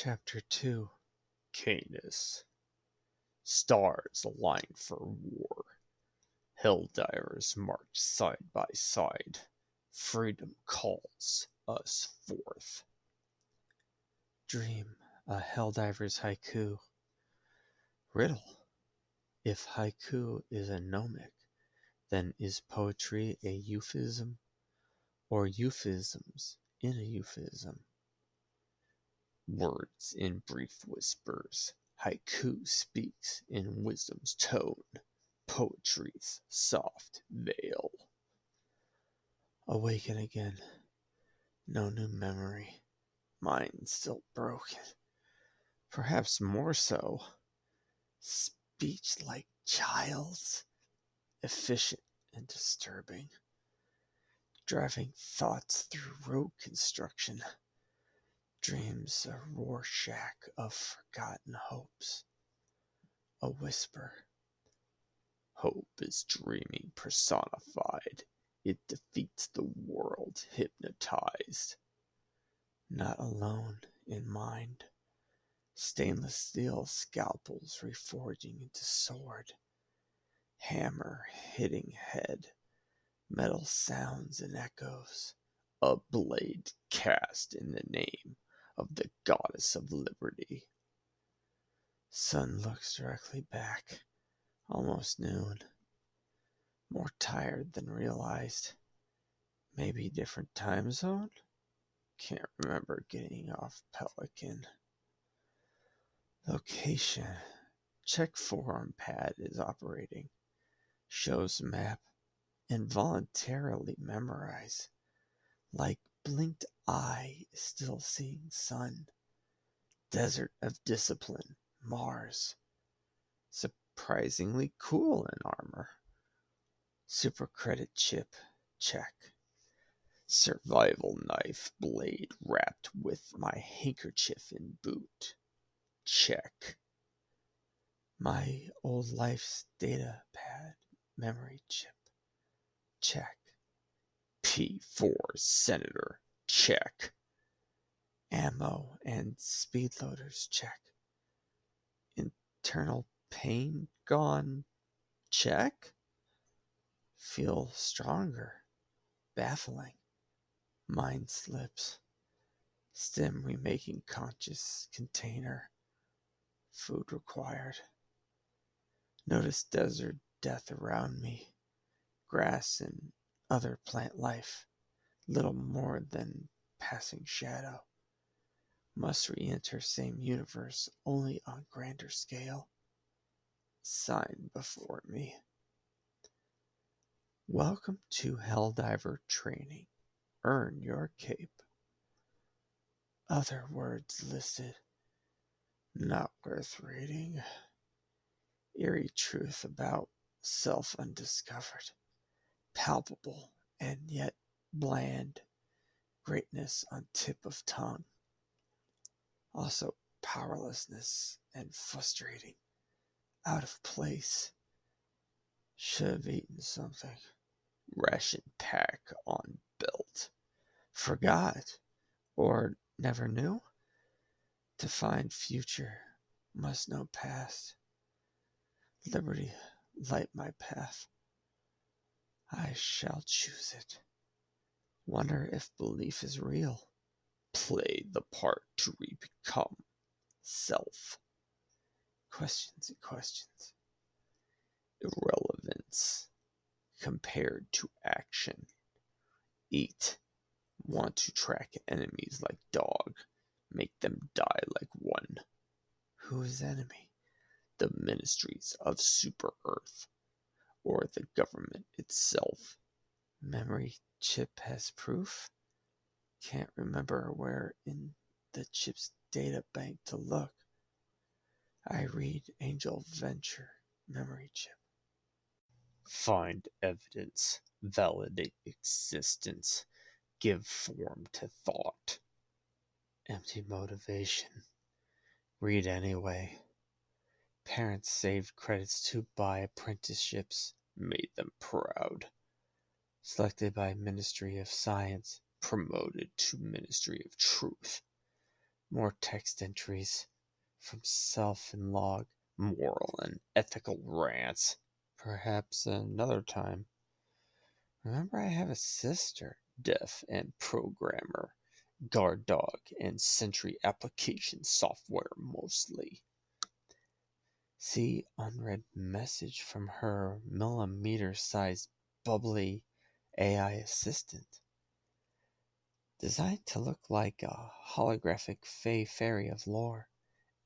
Chapter 2. Canis. Stars align for war. Helldivers march side by side. Freedom calls us forth. Dream, a Helldiver's haiku. Riddle. If haiku is a gnomic, then is poetry a euphemism, or euphemisms in a euphemism? Words in brief whispers. Haiku speaks in wisdom's tone. Poetry's soft veil. Awaken again. No new memory. Mind still broken. Perhaps more so. Speech like child's. Efficient and disturbing. Driving thoughts through road construction. Dreams a Rorschach of forgotten hopes. A whisper. Hope is dreaming personified. It defeats the world hypnotized. Not alone in mind. Stainless steel scalpels reforging into sword. Hammer hitting head. Metal sounds and echoes. A blade cast in the name of the goddess of liberty. Sun looks directly back. Almost noon. More tired than realized. Maybe different time zone? Can't remember getting off P.A.L.G.E.N. Location. Check forearm pad is operating. Shows map. Involuntarily memorize. Like blinked eye still seeing sun. Desert of discipline. Mars. Surprisingly cool in armor. Super credit chip. Check. Survival knife blade wrapped with my handkerchief in boot. Check. My old life's data pad memory chip. Check. P4 Senator. Check. Ammo and speed loaders. Check. Internal pain gone. Check. Feel stronger. Baffling. Mind slips. Stem remaking conscious container. Food required. Notice desert death around me. Grass and other plant life. Little more than passing shadow. Must re-enter same universe, only on grander scale. Sign before me. Welcome to Helldiver training. Earn your cape. Other words listed. Not worth reading. Eerie truth about self undiscovered. Palpable and yet bland. Greatness on tip of tongue. Also powerlessness and frustrating. Out of place. Should have eaten something. Ration pack on belt. Forgot or never knew? To find future must know past. Liberty light my path. I shall choose it. Wonder if belief is real. Play the part to become self. Questions and questions. Irrelevance compared to action. Eat. Want to track enemies like dog. Make them die like one. Who is enemy? The ministries of Super Earth. Or the government itself. Memory chip has proof? Can't remember where in the chip's data bank to look. I read Angel Venture memory chip. Find evidence. Validate existence. Give form to thought. Empty motivation. Read anyway. Parents saved credits to buy apprenticeships. Made them proud. Selected by Ministry of Science. Promoted to Ministry of Truth. More text entries from self and log, moral and ethical rants. Perhaps another time. Remember, I have a sister, deaf and programmer, guard dog, and Sentry application software mostly. See unread message from her millimeter-sized bubbly AI assistant. Designed to look like a holographic fey fairy of lore.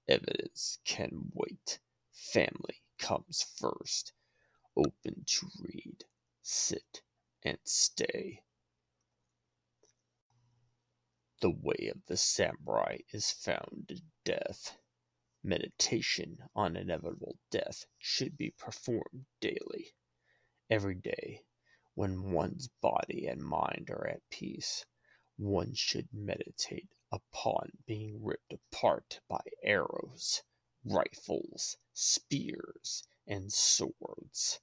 Evidence can wait. Family comes first. Open to read. Sit and stay. The way of the samurai is found in death. Meditation on inevitable death should be performed daily. Every day, when one's body and mind are at peace, one should meditate upon being ripped apart by arrows, rifles, spears, and swords,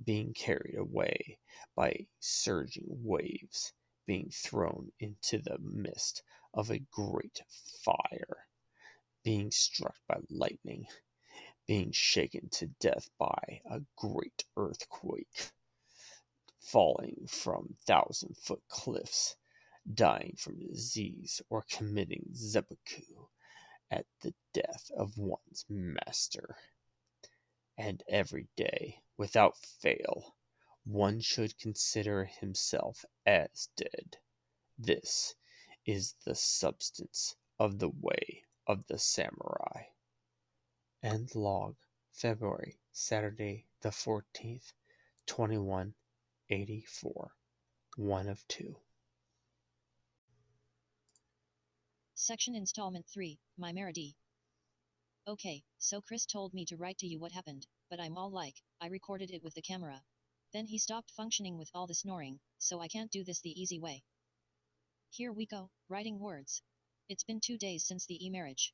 being carried away by surging waves, being thrown into the midst of a great fire, being struck by lightning, being shaken to death by a great earthquake, falling from 1,000-foot cliffs, dying from disease, or committing seppuku at the death of one's master. And every day, without fail, one should consider himself as dead. This is the substance of the way of the samurai. End log, February, Saturday the 14th, 2184. One of two. Section Installment 3, My Merity. Okay, so Chris told me to write to you what happened, but I'm all like, I recorded it with the camera. Then he stopped functioning with all the snoring, so I can't do this the easy way. Here we go, writing words. It's been 2 days since the e-marriage.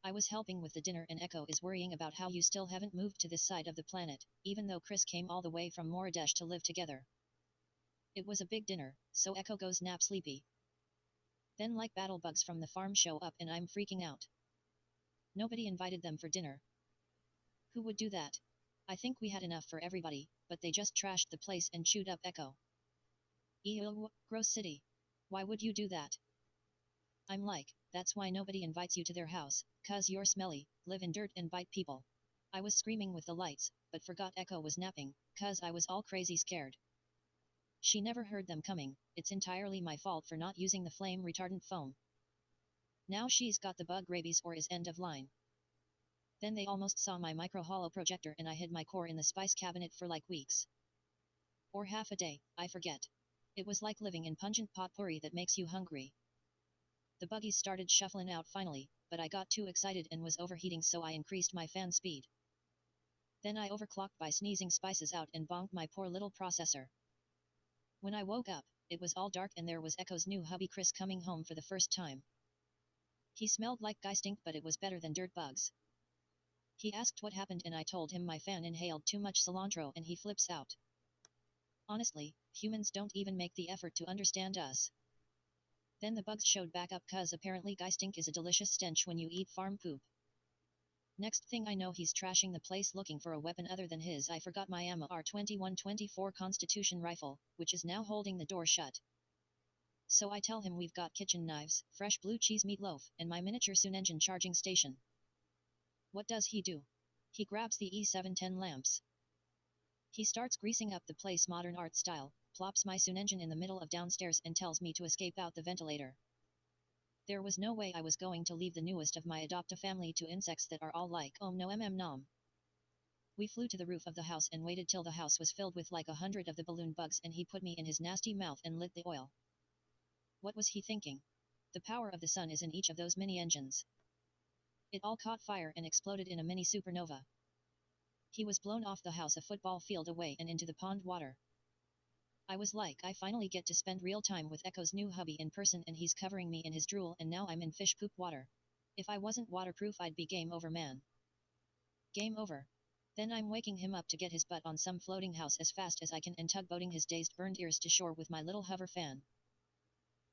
I was helping with the dinner and Echo is worrying about how you still haven't moved to this side of the planet, even though Chris came all the way from Moradesh to live together. It was a big dinner, so Echo goes nap sleepy. Then like battle bugs from the farm show up and I'm freaking out. Nobody invited them for dinner. Who would do that? I think we had enough for everybody, but they just trashed the place and chewed up Echo. Ew, gross city. Why would you do that? I'm like, that's why nobody invites you to their house, 'cause you're smelly, live in dirt and bite people. I was screaming with the lights, but forgot Echo was napping, 'cause I was all crazy scared. She never heard them coming. It's entirely my fault for not using the flame retardant foam. Now she's got the bug rabies or is end of line. Then they almost saw my micro hollow projector and I hid my core in the spice cabinet for like weeks. Or half a day, I forget. It was like living in pungent potpourri that makes you hungry. The buggies started shuffling out finally, but I got too excited and was overheating, so I increased my fan speed. Then I overclocked by sneezing spices out and bonked my poor little processor. When I woke up, it was all dark and there was Echo's new hubby Chris coming home for the first time. He smelled like guy stink, but it was better than dirt bugs. He asked what happened and I told him my fan inhaled too much cilantro and he flips out. Honestly, humans don't even make the effort to understand us. Then the bugs showed back up, 'cause apparently guy stink is a delicious stench when you eat farm poop. Next thing I know, he's trashing the place looking for a weapon other than his I forgot my ammo R2124 Constitution rifle, which is now holding the door shut. So I tell him we've got kitchen knives, fresh blue cheese meatloaf, and my miniature Sun engine charging station. What does he do? He grabs the E710 lamps. He starts greasing up the place modern art style, plops my Sun engine in the middle of downstairs and tells me to escape out the ventilator. There was no way I was going to leave the newest of my adopt-a family to insects that are all like, oh no nom. We flew to the roof of the house and waited till the house was filled with like 100 of the balloon bugs and he put me in his nasty mouth and lit the oil. What was he thinking? The power of the sun is in each of those mini engines. It all caught fire and exploded in a mini supernova. He was blown off the house a football field away and into the pond water. I was like, I finally get to spend real time with Echo's new hubby in person and he's covering me in his drool and now I'm in fish poop water. If I wasn't waterproof I'd be game over, man. Game over. Then I'm waking him up to get his butt on some floating house as fast as I can and tugboating his dazed burned ears to shore with my little hover fan.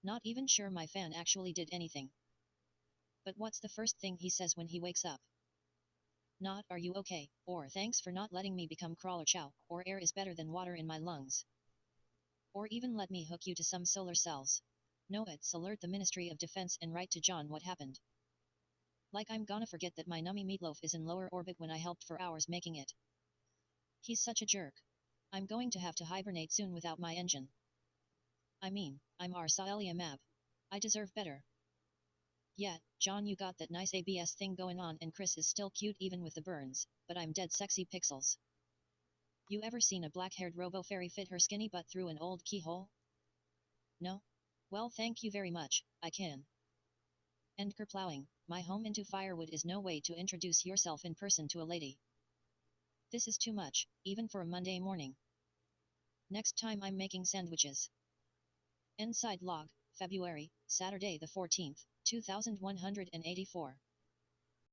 Not even sure my fan actually did anything. But what's the first thing he says when he wakes up? Not "Are you okay?" or "Thanks for not letting me become crawler chow," or "Air is better than water in my lungs." Or even "Let me hook you to some solar cells." No, it's alert the Ministry of Defense and write to John what happened. Like I'm gonna forget that my nummy meatloaf is in lower orbit when I helped for hours making it. He's such a jerk. I'm going to have to hibernate soon without my engine. I mean, I'm Arsaelia Mab. I deserve better. Yeah, John, you got that nice ABS thing going on, and Chris is still cute even with the burns, but I'm dead sexy pixels. You ever seen a black-haired robo-fairy fit her skinny butt through an old keyhole? No? Well, thank you very much, I can. And kerplowing, my home into firewood is no way to introduce yourself in person to a lady. This is too much, even for a Monday morning. Next time I'm making sandwiches. Inside log, February, Saturday the 14th, 2184.